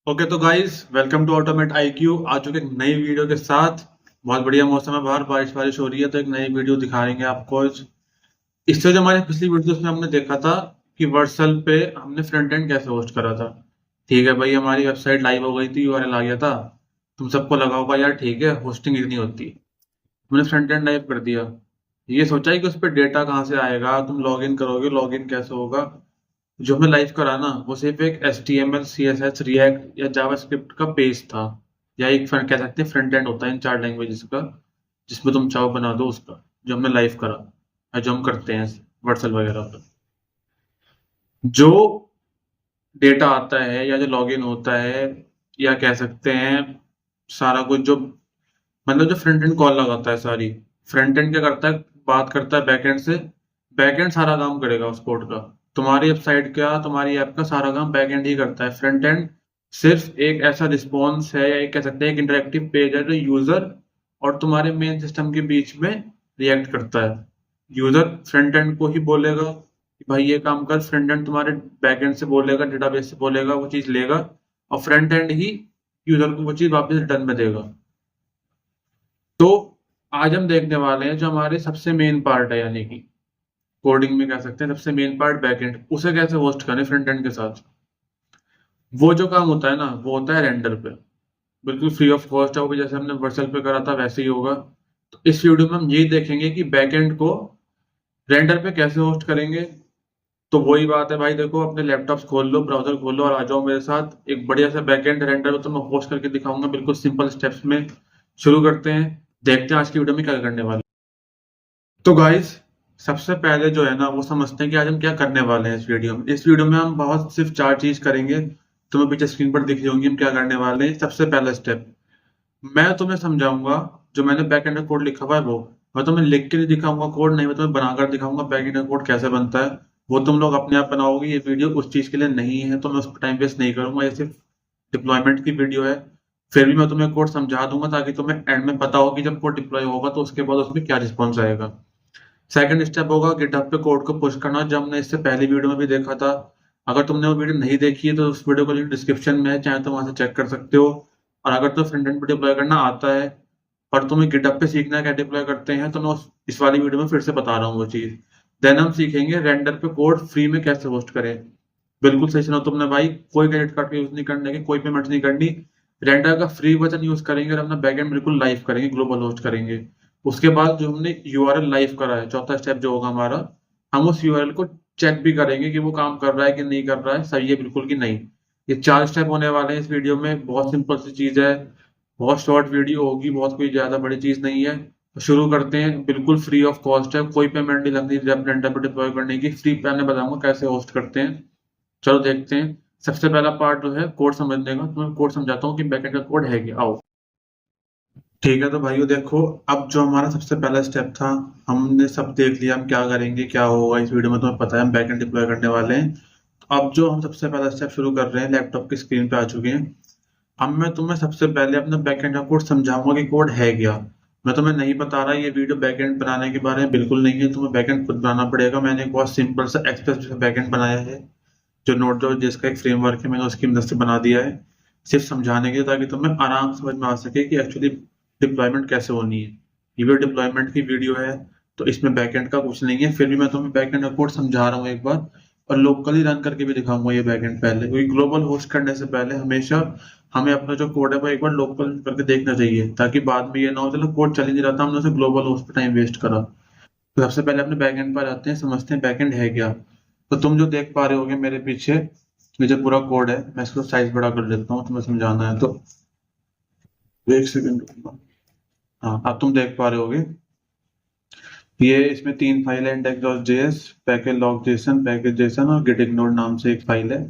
Okay तो guys welcome to Automate IQ. आ चुके एक नई वीडियो के साथ। बहुत बढ़िया मौसम है, बाहर बारिश बारिश हो रही है तो एक नई वीडियो दिखाएंगे आपको। इससे जो हमारी पिछली वीडियो में हमने देखा था कि वर्सल पे हमने फ्रंट एंड कैसे होस्ट करा था। ठीक है भाई, हमारी वेबसाइट लाइव हो गई थी, यूआरएल आ गया था। तुम सबको लगा होगा यार ठीक है होस्टिंग इतनी होती है। हमने फ्रंट एंड लाइव कर दिया। ये सोचा ही कि उस पर डेटा कहाँ से आएगा, तुम लॉग इन करोगे, लॉग इन कैसे होगा। जो हमें लाइव कराना वो सिर्फ एक HTML CSS रिएक्ट या जावास्क्रिप्ट का पेज था, या एक फ्रंट कह सकते हैं फ्रंट एंड होता है इन चार लैंग्वेजेस का, जिसमें तुम चाहो बना दो उसका। जो हमने लाइव करा या जो हम करते हैं वर्सल वगैरह पर, जो डेटा आता है या जो लॉगिन होता है, या कह सकते हैं सारा कुछ जो मतलब जो फ्रंट एंड कॉल लगाता है सारी। फ्रंट एंड क्या करता है, बात करता है बैक एंड से। बैक एंड सारा काम करेगा उस कोड का। तुम्हारी वेबसाइट का, तुम्हारी ऐप का सारा काम बैक एंड ही करता है। फ्रंट एंड सिर्फ एक ऐसा रिस्पॉन्स है, या एक कह सकते हैं एक इंटरेक्टिव पेज है जो यूजर और तुम्हारे मेन सिस्टम के बीच में रिएक्ट करता है। यूजर फ्रंट एंड को ही बोलेगा कि भाई ये काम कर, फ्रंट एंड तुम्हारे बैक एंड से बोलेगा, डेटाबेस से बोलेगा, वो चीज लेगा और फ्रंट एंड ही यूजर को वो चीज वापस रिटर्न में देगा। तो आज हम देखने वाले हैं जो हमारे सबसे मेन पार्ट है, यानी कि कोडिंग में कह सकते हैं सबसे मेन पार्ट बैकएंड, उसे कैसे होस्ट करें फ्रंट एंड के साथ। वो जो काम होता है ना वो होता है रेंडर पे। बिल्कुल फ्री ऑफ कॉस्ट है वो भी, जैसे हमने वर्सल पे करा था वैसे ही होगा। तो इस वीडियो में हम यही देखेंगे कि बैकएंड को रेंडर पे कैसे होस्ट करेंगे। तो वही बात है भाई, देखो अपने लैपटॉप खोल लो, ब्राउजर खोल लो और आ जाओ मेरे साथ। एक बढ़िया सा बैकएंड रेंडर तो मैं होस्ट करके दिखाऊंगा बिल्कुल सिंपल स्टेप्स में। शुरू करते हैं, देखते हैं आज की वीडियो में क्या करने वाले। तो गाइस सबसे पहले जो है ना वो समझते हैं कि आज हम क्या करने वाले हैं। इस वीडियो में हम बहुत सिर्फ चार चीज करेंगे। तुम्हें पीछे स्क्रीन पर दिख रही होंगी हम क्या करने वाले हैं। सबसे पहला स्टेप मैं तुम्हें समझाऊंगा। जो मैंने बैक एंड कोड लिखा हुआ है वो मैं तुम्हें लिख के नहीं दिखाऊंगा कोड, नहीं मैं तुम्हें बनाकर दिखाऊंगा बैक एंड कोड कैसे बनता है। वो तुम लोग अपने आप बनाओगे। ये वीडियो उस चीज के लिए नहीं है तो मैं उस पर टाइम वेस्ट नहीं करूंगा। ये सिर्फ डिप्लॉयमेंट की वीडियो है। फिर भी मैं तुम्हें कोड समझा दूंगा ताकि तुम्हें एंड में पता हो कि जब कोड डिप्लॉय होगा तो उसके बाद उसमें क्या रिस्पॉन्स आएगा। सेकंड स्टेप होगा गिटहब पे कोड को पुश करना, जो हमने इससे पहली वीडियो में भी देखा था। अगर तुमने वो वीडियो नहीं देखी है तो उस वीडियो का लिंक डिस्क्रिप्शन में है, चाहे तो वहां से चेक कर सकते हो। और अगर तो फ्रंट एंड पे डिप्लॉय करना आता है पर तुम्हें गिटहब पे सीखना है क्या डिप्लॉय करते हैं, तो मैं इस वाली वीडियो में फिर से बता रहा हूँ वो चीज। देन हम सीखेंगे रेंडर पे कोड फ्री में कैसे होस्ट करें। बिल्कुल सही सुना तुमने भाई, कोई क्रेडिट कार्ड का यूज नहीं करने की, कोई पेमेंट नहीं करनी। रेंडर का फ्री वर्जन यूज करेंगे और अपना बैकएंड बिल्कुल लाइव करेंगे, ग्लोबल होस्ट करेंगे। उसके बाद जो हमने यूआरएल लाइव करा है, चौथा स्टेप जो होगा हमारा, हम उस यूआरएल को चेक भी करेंगे कि वो काम कर रहा है कि नहीं कर रहा है, सही है बिल्कुल कि नहीं। ये चार स्टेप होने वाले हैं इस वीडियो में। बहुत सिंपल सी चीज है, बहुत शॉर्ट वीडियो होगी, बहुत कोई ज्यादा बड़ी चीज नहीं है। तो शुरू करते हैं, बिल्कुल फ्री ऑफ कॉस्ट है, कोई पेमेंट नहीं लगती रेंडर पे डिप्लॉय करने की। फ्री पे मैं बताऊंगा कैसे होस्ट करते हैं। चलो देखते हैं। सबसे पहला पार्ट जो है कोड समझने का, तो मैं कोड समझाता हूँ कि बैकएंड का कोड है क्या। आओ ठीक है, तो भाइयों देखो, अब जो हमारा सबसे पहला स्टेप था हमने सब देख लिया। हम क्या करेंगे क्या होगा इस वीडियो में तुम्हें पता है, हम बैकएंड डिप्लॉय करने वाले हैं। तो अब जो हम सबसे पहला स्टेप शुरू कर रहे हैं, लैपटॉप की स्क्रीन पे आ चुके हैं। अब मैं तुम्हें सबसे पहले अपना बैकएंड का कोड समझाऊंगा कि कोड है क्या। मैं तुम्हें नहीं बता रहा, ये वीडियो बैकएंड बनाने के बारे में बिल्कुल नहीं है। तुम्हें बैकएंड खुद बनाना पड़ेगा। मैंने एक बहुत सिंपल सा एक्सप्रेस बैकएंड बनाया है, जो नोट जो जिसका एक फ्रेमवर्क है, मैंने उसकी मदद से बना दिया है सिर्फ समझाने के लिए, ताकि तुम्हें आराम से समझ में आ सके कि एक्चुअली डिप्लॉयमेंट कैसे होनी है। ये भी डिप्लॉयमेंट की वीडियो है तो इसमें बैकएंड का कुछ नहीं है, फिर भी मैं तुम्हें बैकएंड का कोड समझा रहा हूँ एक बार। और लोकली रन करके भी दिखाऊंगा ये बैकएंड पहले, क्योंकि ग्लोबल होस्ट करने से पहले हमेशा हमें अपना जो कोड है वो एक बार लोकल करके देखना चाहिए, ताकि बाद में ये ना हो चलो कोड चल ही नहीं रहा था, हमने उसे ग्लोबल होस्ट पे टाइम वेस्ट करा। तो सबसे पहले अपने बैकएंड पर आते हैं, समझते हैं बैकएंड है क्या। तो तुम जो देख पा रहे होगे मेरे पीछे, ये जो पूरा कोड है, मैं इसको साइज बड़ा कर देता हूँ, तुम्हें समझाना है तो एक सेकंड रुकना। हाँ अब तुम देख पा रहे होगे, ये इसमें तीन फाइल है, index.js, package log Jason, package Jason और गेट इग्नोर नाम से एक फाइल है।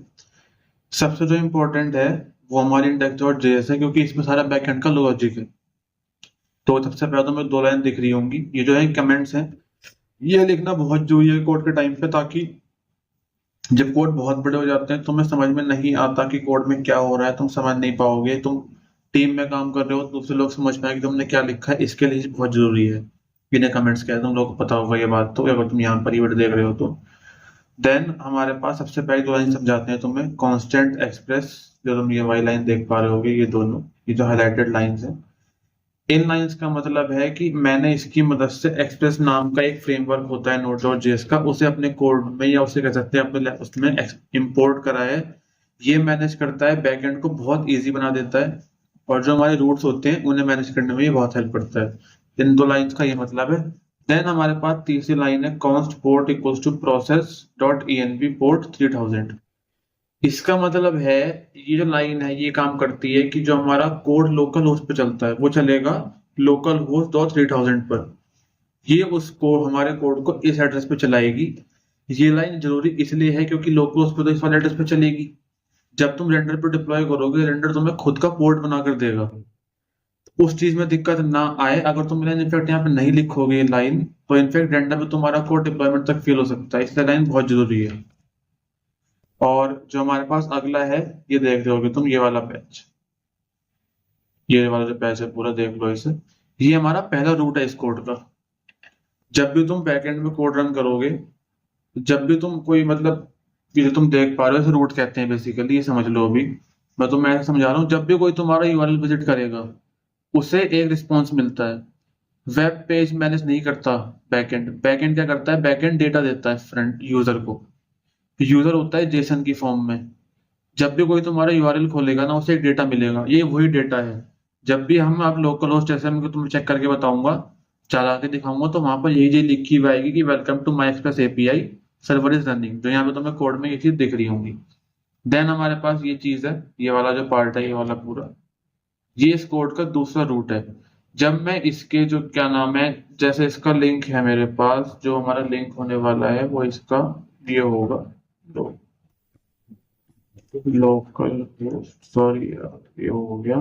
सबसे जो इम्पोर्टेंट है वो हमारी index.js है, क्योंकि इसमें सारा बैकएंड का लॉजिक है। तो सबसे पहले तो मैं दो लाइन दिख रही होंगी, ये जो है कमेंट्स हैं। ये लिखना बहुत जरूरी है कोड के टाइम पे, ताकि जब कोड बहुत बड़े हो जाते हैं तुम्हें समझ में नहीं आता कि कोड में क्या हो रहा है, तुम समझ नहीं पाओगे। तुम टीम में काम कर रहे हो, दूसरे लोग समझ पाए कि तुमने क्या लिखा है, इसके लिए बहुत जरूरी है। बिना कमेंट्स के तुम लोग को पता होगा ये बात, तो अगर तुम यहाँ पर ये वीडियो देख रहे हो तो देन हमारे पास सबसे पहले दो लाइन समझाते हैं तुम्हें। कांस्टेंट एक्सप्रेस, जो तुम ये वाली लाइन देख पा रहे होगे, ये दोनों, ये जो हाईलाइटेड लाइंस हैं, इन लाइंस का मतलब है कि मैंने इसकी मदद से एक्सप्रेस नाम का एक फ्रेमवर्क होता है Node.js का, उसे अपने कोड में या उसे कह सकते हैं अपने उसमें इंपोर्ट करा है। ये मैनेज करता है, बैकएंड को बहुत इजी बना देता है, और जो हमारे रूट्स होते हैं उन्हें मैनेज करने में ये बहुत हेल्प करता है। इन दो लाइंस का ये मतलब है। देन हमारे पास तीसरी लाइन है, const port equals to process dot env port 3000। इसका मतलब है, ये जो लाइन है ये काम करती है कि जो हमारा कोड लोकल होस्ट पे चलता है वो चलेगा लोकल होस्ट डॉट 3000 पर। ये उसको हमारे कोड को इस एड्रेस पे चलाएगी। ये लाइन जरूरी इसलिए है क्योंकि लोकल होस्ट पे तो इस वाले एड्रेस पे चलेगी। जब तुम रेंडर पे डिप्लॉय करोगे, रेंडर तुम्हें खुद का पोर्ट बनाकर देगा, उस चीज में दिक्कत ना आए। अगर तुम लाइन इनफैक्ट यहाँ पे नहीं लिखोगे ये लाइन, तो इनफैक्ट रेंडर में तुम्हारा कोड डिप्लॉयमेंट तक फेल हो सकता है, इसलिए लाइन बहुत जरूरी है। और जो हमारे पास अगला है, ये देख रहे होगे तुम, ये वाला पैच, ये वाला जो पैच है पूरा देख लो इसे। ये हमारा पहला रूट है इस कोड का। जब भी तुम बैकएंड में कोड रन करोगे, जब भी तुम कोई मतलब, ये जो तुम देख पा रहे हो इसे रूट कहते हैं बेसिकली, ये समझ लो। अभी मैं तुम्हें ऐसे समझा रहा हूँ, जब भी कोई तुम्हारा यूआरएल विजिट करेगा उसे एक रिस्पॉन्स मिलता है। वेब पेज मैनेज नहीं करता बैकएंड, बैकएंड क्या करता है, बैकएंड डेटा देता है फ्रंट यूजर को। यूजर होता है जेसन की फॉर्म में। जब भी कोई तुम्हारा यूआरएल खोलेगा ना, उसे एक डेटा मिलेगा, ये वही डेटा है। जब भी हम आप लोकल होस्ट जैसे मैं तुम्हें चेक करके बताऊंगा, चला के दिखाऊंगा, तो वहां पर यही चीज लिखी हुई आएगी कि welcome to my express API server is running, जो यहाँ पे तुम्हें कोड में ये चीज दिख रही होंगी। देन हमारे पास ये चीज है, ये वाला जो पार्ट है, ये वाला पूरा, ये इस कोड का दूसरा रूट है। जब मैं इसके जो क्या नाम है, जैसे इसका लिंक है मेरे पास, जो हमारा लिंक होने वाला है वो इसका ये होगा, लोकल होस्ट, सॉरी ये हो गया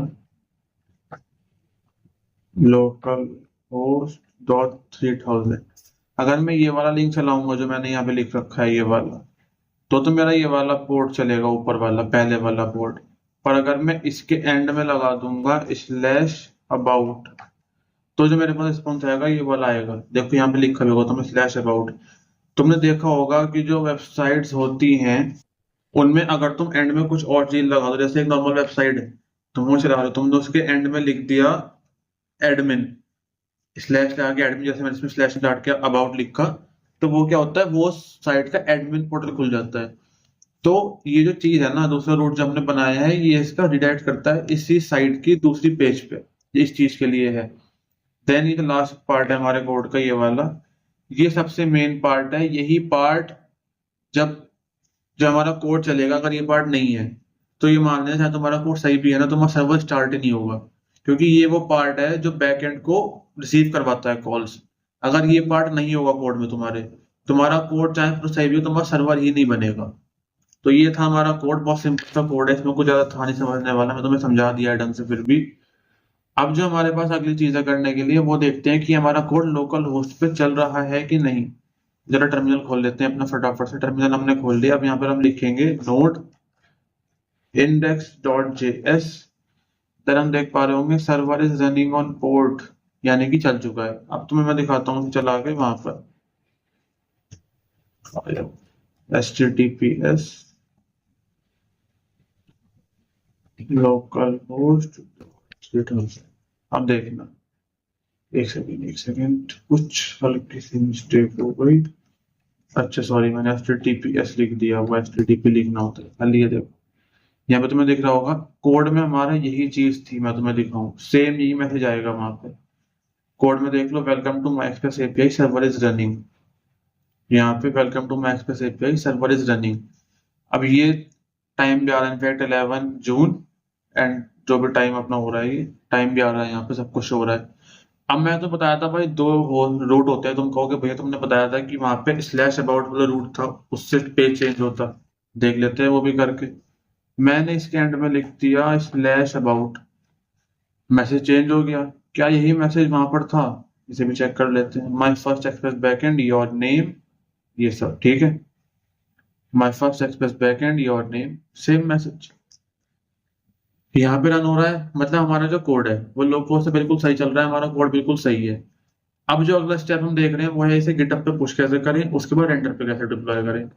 लोकल होस्ट डॉट 3000। अगर मैं ये वाला लिंक चलाऊंगा जो मैंने यहाँ पे लिख रखा है ये वाला, तो मेरा ये वाला पोर्ट चलेगा, ऊपर वाला पहले वाला पोर्ट। पर अगर मैं इसके एंड में लगा दूंगा स्लैश अबाउट, तो जो मेरे पास रिस्पॉन्स आएगा ये वाला आएगा। देखो यहाँ पे लिखा होगा तुम्हें स्लैश अबाउट। तुमने देखा होगा कि जो वेबसाइट्स होती हैं उनमें अगर तुम एंड में कुछ और चीज लगा दो, जैसे एक नॉर्मल वेबसाइट है तुम वो चला रहे हो, तुमने उसके एंड में लिख दिया एडमिन, स्लैश लगा के एडमिन, जैसे मैंने इसमें स्लैश डाट के अबाउट लिखा, तो वो क्या होता है, वो साइट का एडमिन पोर्टल खुल जाता है। तो ये जो चीज है ना, दूसरा रूट जो हमने बनाया है, ये इसका रिडायरेक्ट करता है इसी साइट की दूसरी पेज पे, ये इस चीज के लिए है। देन ये लास्ट पार्ट है हमारे कोड का, ये वाला, ये सबसे मेन पार्ट है। यही पार्ट जब जो हमारा कोड चलेगा, अगर ये पार्ट नहीं है तो ये मान लेना चाहे तुम्हारा कोड सही भी है ना, तुम्हारा सर्वर स्टार्ट ही नहीं होगा, क्योंकि ये वो पार्ट है जो बैकएंड को रिसीव करवाता है कॉल्स। अगर ये पार्ट नहीं होगा कोड में तुम्हारे, तुम्हारा कोड चाहे तो सही भी हो, तुम्हारा सर्वर ही नहीं बनेगा। तो ये था हमारा कोड, बहुत सिंपल सा कोड है, इसमें कुछ ज्यादा था नहीं समझने वाला, मैं तुम्हें समझा दिया है ढंग से फिर भी। अब जो हमारे पास अगली चीजें करने के लिए वो देखते हैं कि हमारा कोड लोकल होस्ट पे चल रहा है कि नहीं। जरा टर्मिनल खोल लेते हैं अपना फटाफट से। टर्मिनल हमने खोल लिया। अब यहाँ पर हम लिखेंगे नोड index.js। देन हम देख पा रहे होंगे server is running on port, यानी कि चल चुका है। अब तुम्हें मैं दिखाता हूँ चला के वहां पर https लोकल होस्ट। अब देखना, एक सेकेंड कुछ हल्की सी मिस्टेक हो गई। अच्छा सॉरी, मैंने https लिख दिया, वो http लिखना होता है। खाली ये देखो, यहाँ पे तुम्हें दिख रहा होगा कोड में हमारा यही चीज थी। मैं तुम्हें दिखाऊं, सेम यही मैसेज आएगा वहां पे कोड में। देख लो, welcome to my express API server is running. यहाँ पे welcome to my express API server is running. अब ये टाइम भी आ रहा है, इनफैक्ट 11 जून, एंड जो भी टाइम अपना हो रहा है, ये टाइम भी आ रहा है, यहाँ पे सब कुछ हो रहा है। अब मैं तो बताया था भाई, दो रूट होते हैं। तुम कहोगे भैया तुमने बताया था कि वहां पे स्लैश अबाउट वाला रूट था, उससे पेज चेंज होता। देख लेते हैं वो भी करके। मैंने इसके एंड में लिख दिया स्लैश अबाउट, मैसेज चेंज हो गया। क्या यही मैसेज वहां पर था? इसे भी चेक कर लेते हैं। My first express backend your name, ये सब ठीक है। My first express backend your name, same message यहाँ पे रन हो रहा है। मतलब हमारा जो कोड है वो लोकल से बिल्कुल सही चल रहा है, हमारा कोड बिल्कुल सही है। अब जो अगला स्टेप हम देख रहे हैं वो है इसे गिटहब पे पुश कैसे करें, उसके बाद रेंडर पे कैसे डिप्लॉय करें।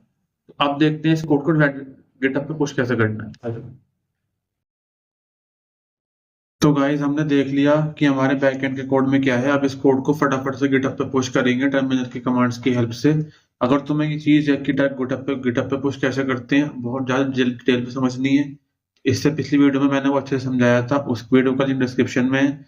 अब देखते हैं इस कोड को गिटहब पे पुश कैसे करना है। तो गाइस हमने देख लिया कि हमारे बैकएंड के कोड में क्या है। अब इस कोड को फटाफट से गिटहब पे पुश करेंगे टर्मिनल की कमांड्स की हेल्प से। अगर तुम्हें ये चीज है कि गिटहब पे पुश कैसे करते हैं बहुत ज्यादा डिटेल में समझनी है, इससे पिछली वीडियो में मैंने वो अच्छे से समझाया था, उस वीडियो का लिंक डिस्क्रिप्शन में है,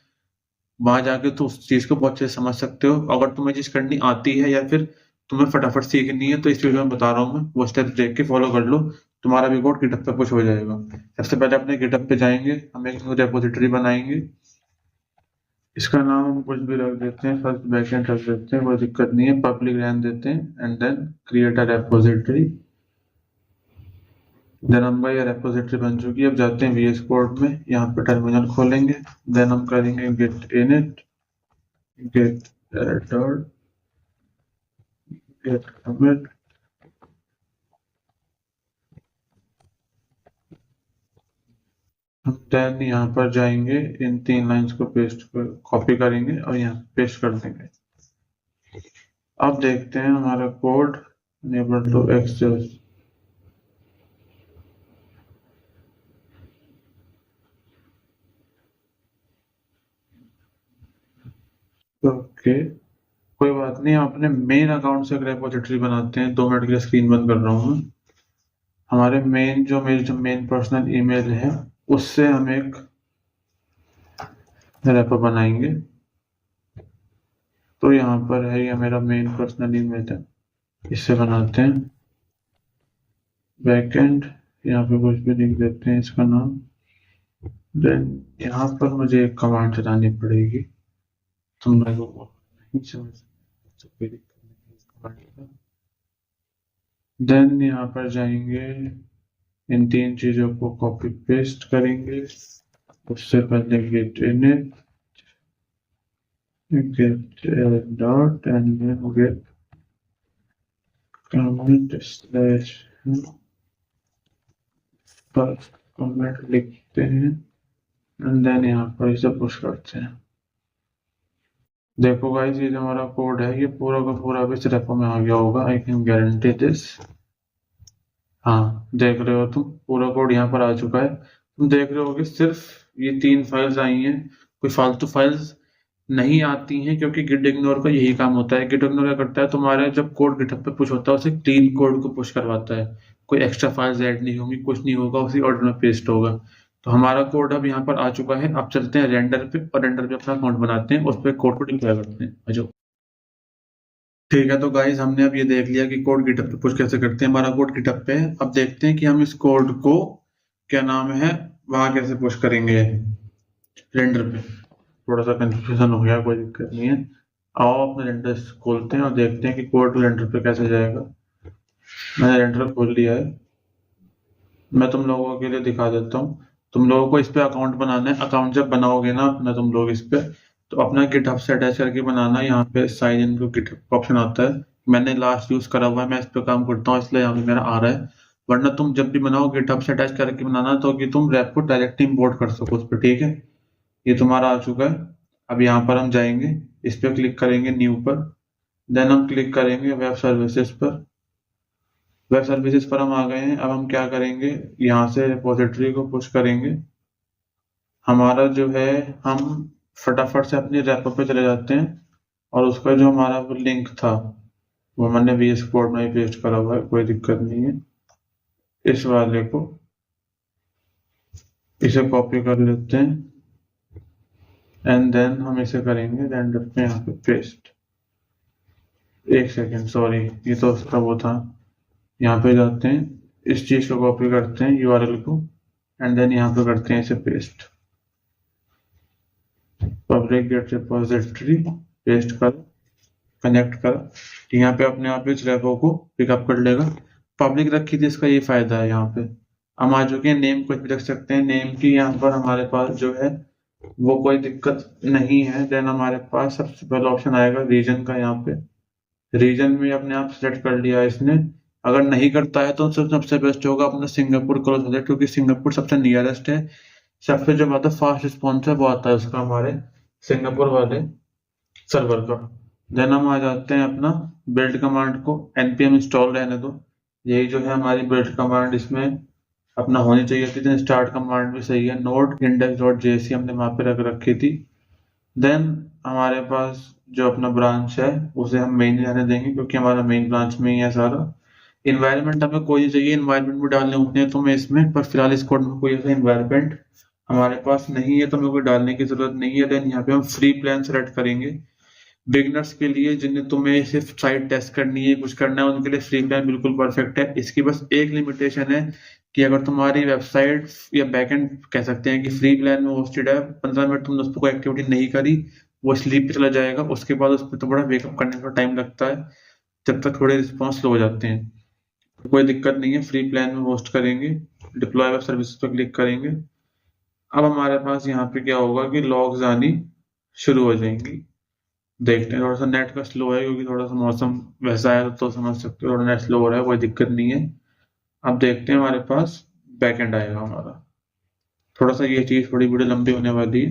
वहां जाके तो उस चीज को बहुत अच्छे से समझ सकते हो। अगर तुम्हें चीज करनी आती है या फिर तुम्हें फटाफट सीखनी है तो इस वीडियो में बता रहा हूँ मैं, वो स्टेप्स देख के फॉलो कर लो, तुम्हारा भी कोड गिटहब पे पुश हो जाएगा। सबसे पहले अपने गिटहब पे जाएंगे, हम एक रेपोजिटरी बनाएंगे। इसका नाम हम कुछ भी रख देते हैं, फर्स्ट बैकएंड रख देते हैं, कोई दिक्कत नहीं है, पब्लिक रहने देते हैं and then create a repository. Then हमारा ये रेपोजिटरी बन चुकी है। अब जाते हैं VS कोड में, यहाँ पे टर्मिनल खोलेंगे, देन हम करेंगे git init git editor git commit, हम देन यहाँ पर जाएंगे, इन 3 लाइंस को कॉपी करेंगे और यहाँ पेस्ट कर देंगे। अब देखते हैं हमारा code enable to access। Okay कोई बात नहीं, अपने मेन अकाउंट से एक रेपोजिटरी बनाते हैं। 2 मिनट के लिए स्क्रीन बंद कर रहा हूँ मैं। हमारे मेरी जो मेन पर्सनल ईमेल है उससे हम एक रेपो बनाएंगे। तो यहाँ पर है, ये मेरा मेन पर्सनल ईमेल है, इससे बनाते हैं बैकएंड। यहाँ पे कुछ भी लिख देते हैं इसका नाम। देन यहाँ पर मुझे एक कमांड चलानी पड़ेगी, तुम लोगों को नहीं समझ तो कोई दिक्कत नहीं इस कमांड का। देन यहाँ पर जाएंगे, इन 3 चीजों को कॉपी पेस्ट करेंगे। उससे पहले gate init get dot and then get comment slash first comment लिखते हैं एंड देन यहाँ पर इसे पुश करते हैं। देखो गाइस ये जो हमारा कोड है ये पूरा का पूरा भी इस रेपो में आ गया होगा, आई कैन गारंटी दिस। हाँ देख रहे हो तुम, पूरा कोड यहाँ पर आ चुका है। तुम देख रहे हो कि सिर्फ ये 3 फाइल्स आई हैं, कोई फालतू फाइल्स नहीं आती हैं, क्योंकि गिट इग्नोर का यही काम होता है। गिट इग्नोर क्या करता है, तुम्हारे जब कोड गिटहब पे पुश होता है उसे क्लीन कोड को पुश करवाता है, कोई एक्स्ट्रा फाइल्स ऐड नहीं होंगी, कुछ नहीं होगा, उसी ऑर्डर में पेस्ट होगा। तो हमारा कोड अब यहाँ पर आ चुका है। अब चलते हैं रेंडर पे और रेंडर पे अपना अकाउंट बनाते हैं, उस पर कोड को डिप्लॉय करते हैं। जो ठीक है, तो गाइस हमने अब ये देख लिया कि कोड गिटहब पे पुश कैसे करते हैं। हमारा कोड गिटहब पे है। अब देखते हैं कि हम इस कोड को क्या नाम है वहां कैसे पुश करेंगे रेंडर पे। थोड़ा सा कंफ्यूजन हो गया, कोई दिक्कत नहीं है। आओ अपने रेंडर खोलते हैं और देखते हैं कि कोड रेंडर पे कैसे जाएगा। मैंने रेंडर खोल लिया है, मैं तुम लोगों के लिए दिखा देता हूँ। तुम लोगों को इस पे अकाउंट बनाना है। अकाउंट जब बनाओगे ना अपना तुम लोग इस पे, तो अपना गिटहब से अटैच करके बनाना। यहाँ पे साइन इन को गिटहब का ऑप्शन आता है, मैंने लास्ट यूज करा हुआ है, मैं इस पे काम करता हूँ इसलिए यहाँ पे मेरा आ रहा है। वरना तुम जब भी बनाओ गिटहब से अटैच करके बनाना, तो कि तुम रैप को डायरेक्ट इंपोर्ट कर सको उस पर। ठीक है, ये तुम्हारा आ चुका है। अब यहाँ पर हम जाएंगे, इस पे क्लिक करेंगे न्यू पर, देन हम क्लिक करेंगे वेब सर्विसेज पर। वेब सर्विसेज पर हम आ गए हैं। अब हम क्या करेंगे, यहाँ से रिपोजिटरी को पुश करेंगे। हमारा जो है, हम फटाफट से अपनी रेपो पे चले जाते हैं और उसका जो हमारा वो लिंक था वो मैंने VS कोड में ही पेस्ट करा हुआ है, कोई दिक्कत नहीं है। इस वाले को इसे कॉपी कर लेते हैं एंड देन हम इसे करेंगे रेंडर पे यहाँ पे पेस्ट। एक सेकेंड, सॉरी, ये तो उसका वो था। यहाँ पे जाते हैं, इस चीज को कॉपी करते हैं URL को एंड देन यहाँ पे करते हैं इसे paste. Public git repository paste कर, कनेक्ट कर, यहाँ पे अपने आप इस रेपो को पिकअप कर लेगा। पब्लिक रखी थी, इसका ये फायदा है। यहाँ पे हम आ चुके हैं, नेम कुछ भी रख सकते हैं, नेम की यहाँ पर हमारे पास जो है वो कोई दिक्कत नहीं है। देन हमारे पास सबसे पहला ऑप्शन आएगा रीजन का। यहाँ पे रीजन में अपने आप सेलेक्ट कर लिया इसने। अगर नहीं करता है तो सबसे बेस्ट होगा अपना सिंगापुर क्लोज हो जाए, क्योंकि सिंगापुर सबसे नियरेस्ट है, सबसे जो मतलब फास्ट रिस्पॉन्स है वो आता है उसका हमारे सिंगापुर वाले सर्वर का। देन हम आ जाते हैं अपना बिल्ड कमांड को, npm इंस्टॉल रहने दो, यही जो है हमारी बिल्ड कमांड इसमें अपना होनी चाहिए थी। स्टार्ट कमांड भी सही है, नोड इंडेक्स डॉट जेएसपी हमने वहां पे रख रखी थी। देन हमारे पास जो अपना ब्रांच है उसे हम मेन रहने देंगे क्योंकि हमारा मेन ब्रांच में ही है सारा। इन्वायरमेंट हमें कोई नहीं चाहिए, इन्वायरमेंट भी डालने होते हैं तो मैं इसमें, पर फिलहाल इस कोड में कोई ऐसा इन्वायरमेंट हमारे पास नहीं है तो हमें कोई डालने की जरूरत नहीं है। देन यहाँ पे हम फ्री प्लान सेलेक्ट करेंगे। बिगनर्स के लिए जिन्हें तुम्हें सिर्फ साइट टेस्ट करनी है, कुछ करना है, उनके लिए फ्री प्लान बिल्कुल परफेक्ट है। इसकी बस एक लिमिटेशन है कि अगर तुम्हारी वेबसाइट या बैकएंड कह सकते हैं कि फ्री प्लान में होस्टेड है, 15 मिनट तुमने उस पर कोई एक्टिविटी नहीं करी, वो स्लीप पे चला जाएगा। उसके बाद उस पर तो बड़ा वेकअप करने का टाइम लगता है, जब तक थोड़े रिस्पॉन्स लो हो जाते हैं। तो कोई दिक्कत नहीं है, फ्री प्लान में होस्ट करेंगे, डिप्लॉय वेब सर्विस पर क्लिक करेंगे। अब हमारे पास यहाँ पे क्या होगा कि लॉग्स आनी शुरू हो जाएंगी। देखते हैं, थोड़ा सा नेट का स्लो है क्योंकि थोड़ा सा मौसम वैसा है तो समझ सकते हो, थोड़ा नेट स्लो हो रहा है, कोई दिक्कत नहीं है। अब देखते हैं हमारे पास बैकएंड आएगा हमारा। थोड़ा सा ये चीज थोड़ी वीडियो लंबी होने वाली है।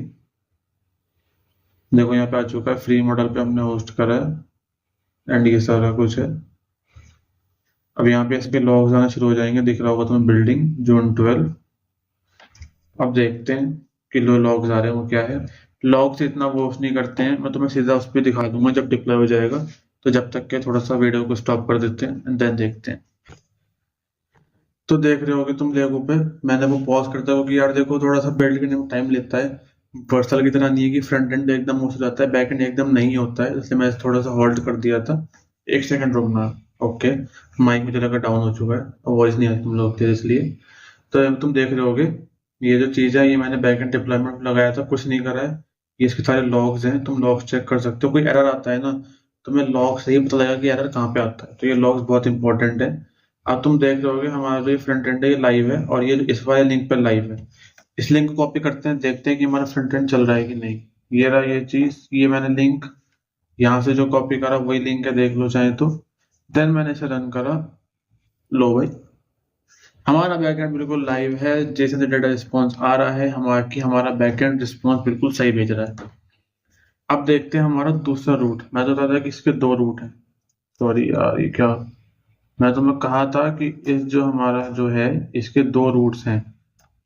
देखो यहाँ पे आ चुका है, फ्री मॉडल पे हमने होस्ट करा है एंड ये सारा कुछ है। अब यहाँ पे इसके लॉग्स आना शुरू हो जाएंगे, दिख रहा होगा तुम्हें बिल्डिंग जून 12। अब देखते हैं कि लॉग्स आ रहे हैं वो क्या है। लॉग से इतना वॉच नहीं करते हैं, मैं तुम्हें सीधा उस पर दिखा दूंगा जब डिप्लॉय हो जाएगा। तो जब तक के थोड़ा सा वीडियो को स्टॉप कर देते हैं एंड देन देखते हैं। तो देख रहे होगे तुम लेगो पे, मैंने वो पॉज करता है कि यार देखो थोड़ा सा बिल्ड करने में टाइम लेता है। वर्सल की तरह नहीं है कि फ्रंट एंड एकदम हो जाता है, बैक एंड एकदम नहीं होता है, इसलिए मैं थोड़ा सा होल्ड कर दिया था। 1 सेकंड रुकना। ओके, माइक मुझे लगा डाउन हो चुका है, वॉइस नहीं आती तुम लोग थे इसलिए। तो तुम देख रहे होगे ये जो चीज है, ये मैंने बैक एंड डिप्लॉयमेंट लगाया था, कुछ नहीं करा है। ये इसके सारे लॉग्स हैं, तुम लॉग्स चेक कर सकते हो। कोई एरर आता है ना, तुम्हें लॉग से ही पता लगेगा कि एरर कहाँ पे आता है। तो ये लॉग्स बहुत इंपॉर्टेंट है। अब तुम देख रहे होगे हमारा जो फ्रंट एंड है ये लाइव है और ये इस वाले लिंक पर लाइव है। इस लिंक को कॉपी करते हैं, देखते हैं कि हमारा फ्रंट एंड चल रहा है कि नहीं। ये रहा ये चीज, ये मैंने लिंक यहाँ से जो कॉपी करा वही लिंक है, देख लो चाहे तो। देन मैंने इसे रन करा, लो भाई हमारा बैकएंड बिल्कुल लाइव है। जैसे डेटा रिस्पॉन्स आ रहा है हमारा बैकएंड रिस्पॉन्स बिल्कुल सही भेज रहा है। अब देखते हैं हमारा दूसरा रूट। मैं तो बता था कि इसके 2 रूट हैं। सॉरी यार, ये क्या, मैं तुम्हें कहा था कि इस जो हमारा जो है इसके 2 रूट्स हैं।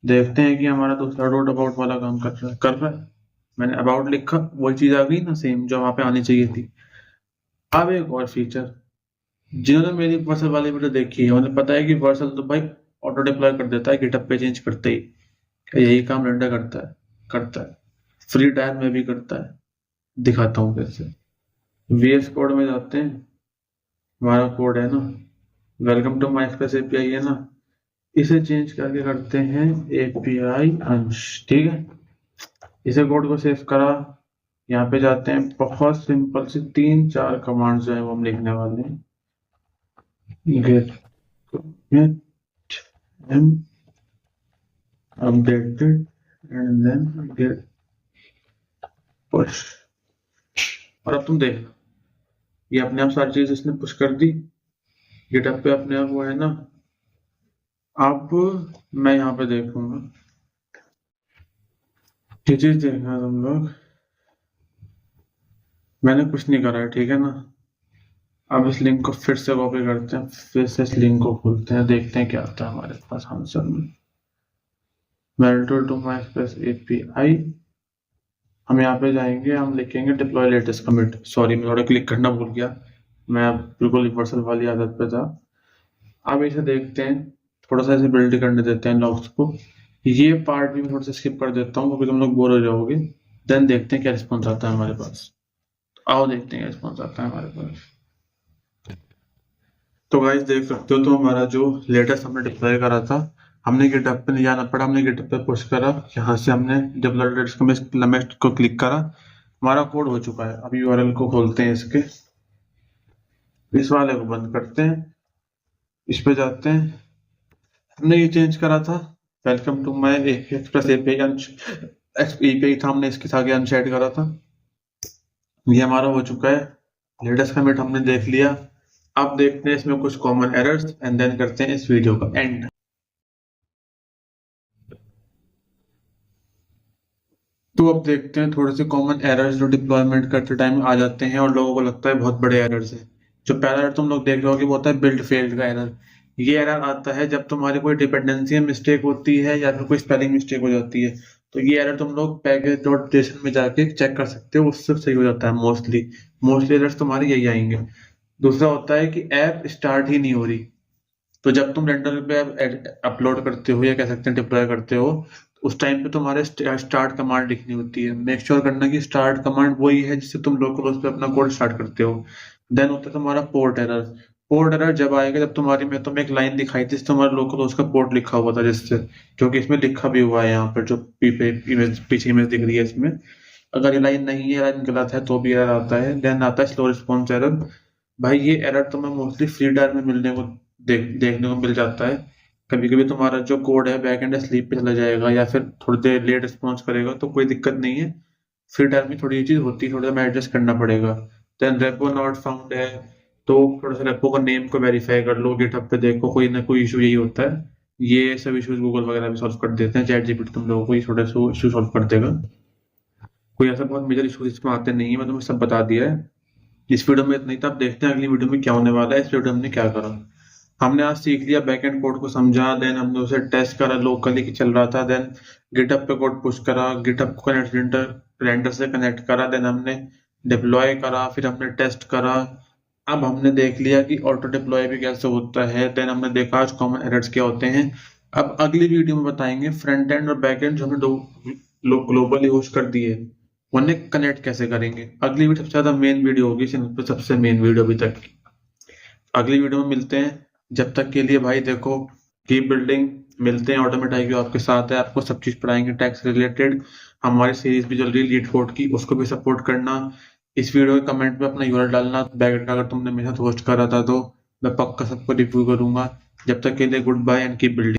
देखते हैं कि हमारा दूसरा रूट अबाउट वाला काम कर रहा है। मैंने अबाउट लिखा, वही चीज आ गई ना सेम जो वहां पे आनी चाहिए थी। अब एक और फीचर, जिन्होंने मेरी वर्सल वाली वीडियो देखी है उन्हें पता है कि वर्सल तो भाई ऑटो डिप्लॉय कर देता है गिटहब पे चेंज करते ही। यही काम रेंडर करता है फ्री टायर में भी करता है। दिखाता हूँ कैसे। VS कोड में जाते हैं, हमारा कोड है ना, welcome to my express API है ना, इसे चेंज करके करते हैं एपीआई अंश। ठीक है, इसे कोड को सेव करा, यहाँ पे जाते हैं, बहुत सिंपल से 3-4 कमांड्स जो है वो हम लिखने वाले हैं। get updated and then get push। और अब तुम देख, ये अपने आप सारी चीज इसने पुश कर दी गिटहब पे अपने आप, वो है ना। अब मैं यहाँ पे देखूंगा, ये चीज देखना तुम लोग, मैंने कुछ नहीं करा है, ठीक है ना। अब इस लिंक को फिर से कॉपी करते हैं, फिर से इस लिंक को खोलते हैं, देखते हैं क्या आता है हमारे पास आंसर में। मेल्टो टू माई एक्सप्रेस एपीआई, हम यहाँ पे जाएंगे, हम लिखेंगे डिप्लॉय लेटेस्ट कमिट। सॉरी मैं थोड़ा क्लिक करना भूल गया, मैं बिल्कुल रिवर्सल वाली आदत पे था। अब इसे देखते हैं, थोड़ा सा इसे बिल्ड करने देते हैं लॉग्स को। ये पार्ट भी मैं थोड़ा सा स्किप कर देता हूँ क्योंकि तुम लोग बोर हो जाओगे। देन देखते हैं क्या रिस्पॉन्स आता है हमारे पास। तो आओ देखते हैं क्या रिस्पॉन्स आता है हमारे पास। तो गाइस देख सकते हो, तो हमारा जो लेटेस्ट हमने डिप्लॉय करा था, हमने गिटहब पे नहीं जाना पड़ा, हमने गिटहब पे पुश करा, यहाँ से हमने डिप्लॉय लेटेस्ट कमिट को क्लिक करा, हमारा कोड हो चुका है। अब यूआरएल को खोलते हैं, इसके इस वाले को बंद करते हैं, इस पे जाते हैं। हमने ये चेंज करा था, welcome to my express API था, हमने इसके आगे अंश ऐड करा था। ये हमारा हो चुका है, लेटेस्ट कमिट हमने देख लिया। अब देखते हैं इसमें कुछ कॉमन एरर्स एंड देन करते हैं इस वीडियो का एंड। तो अब देखते हैं थोड़े से कॉमन एरर्स जो डिप्लॉयमेंट करते टाइम आ जाते हैं और लोगों को लगता है बहुत बड़े एरर्स हैं। जो पहला एरर तुम लोग देख रहे हो कि वो होता है बिल्ड फेल्ड का एरर। ये एरर आता है जब तुम्हारी कोई डिपेंडेंसी में मिस्टेक होती है या फिर कोई स्पेलिंग मिस्टेक हो जाती है। तो ये एरर तुम लोग पैकेज डॉट जेसन में जाके चेक कर सकते हो, उससे सही हो जाता है मोस्टली। मोस्टली एरर्स तुम्हारे यही आएंगे। दूसरा होता है कि ऐप स्टार्ट ही नहीं हो रही। तो जब तुम रेंडर पे अपलोड करते हो या कह सकते हैं डिप्लॉय करते हो, तो उस टाइम पे तुम्हारे स्टार्ट कमांड लिखनी होती है। मेक श्योर करना कि स्टार्ट कमांड वही है जिससे तुम लोकल उस पे अपना कोड स्टार्ट करते हो। देन होता है तुम्हारा पोर्ट एरर। पोर्ट एरर जब आएगा जब तुम्हारी में तुम्हें एक लाइन दिखाई थी तुम्हारा लोकल उसका पोर्ट लिखा हुआ था, जिससे क्योंकि इसमें लिखा भी हुआ है यहाँ पर जो पीछे इमेज दिख रही है इसमें। अगर ये लाइन नहीं है, लाइन गलत है, तो भी एरर आता है। देन आता है स्लो रिस्पॉन्स एरर। भाई ये एरर तुम्हें मोस्टली फ्री टायर में मिलने को देखने को मिल जाता है। कभी कभी तुम्हारा जो कोड है बैक एंड स्लीप पे चला जाएगा या फिर थोड़ी देर लेट रिस्पॉन्स करेगा, तो कोई दिक्कत नहीं है। फ्री टायर में थोड़ी ये चीज होती है, थोड़ा सा एडजस्ट करना पड़ेगा। देन रेपो नॉट फाउंड है, तो थोड़ा सा रेपो का नेम को वेरीफाई कर लो, गिटहब पे देखो, कोई ना कोई इशू यही होता है। ये सब इश्यूज गूगल वगैरह भी सॉल्व कर देते हैं। चैट जीपीटी तुम लोगों को ये थोड़ा सा इशू सॉल्व कर देगा। कोई ऐसा बहुत मेजर इशू इसमें आते नहीं है, मैं तुम्हें सब बता दिया है। इस वीडियो में इतना ही था। अब देखते हैं अगली वीडियो में क्या होने वाला है। इस वीडियो में हमने क्या करा, हमने आज सीख लिया बैकएंड कोड को समझा। देन हमने उसे टेस्ट करा लोकली कि चल रहा था। देन गिटहब पे कोड पुश करा, गिटहब को कनेक्ट रेंडर से कनेक्ट करा। देन हमने डिप्लॉय करा, फिर हमने टेस्ट करा। अब हमने देख लिया कि ऑटो डिप्लॉय भी कैसे होता है। देन हमने देखा आज कॉमन एरर्स क्या होते हैं। अब अगली वीडियो में बताएंगे फ्रंट एंड और बैक एंड जो हमने ग्लोबली होस्ट कर दिए उन्हें कनेक्ट कैसे करेंगे। अगली वीडियो सबसे ज्यादा मेन वीडियो होगी चैनल पे, सबसे मेन वीडियो अभी तक की। अगली वीडियो में मिलते हैं। जब तक के लिए भाई देखो, कीप बिल्डिंग। मिलते हैं। ऑटोमेट आईक्यू आपके साथ है, आपको सब चीज पढ़ाएंगे टैक्स रिलेटेड। हमारी सीरीज भी चल रही है लीड कोड की, उसको भी सपोर्ट करना। इस वीडियो के कमेंट में अपना यूआरएल डालना बैक का, अगर तुमने मेरे साथ होस्ट करा था तो मैं पक्का सबको रिव्यू करूंगा। जब तक के लिए goodbye and keep building.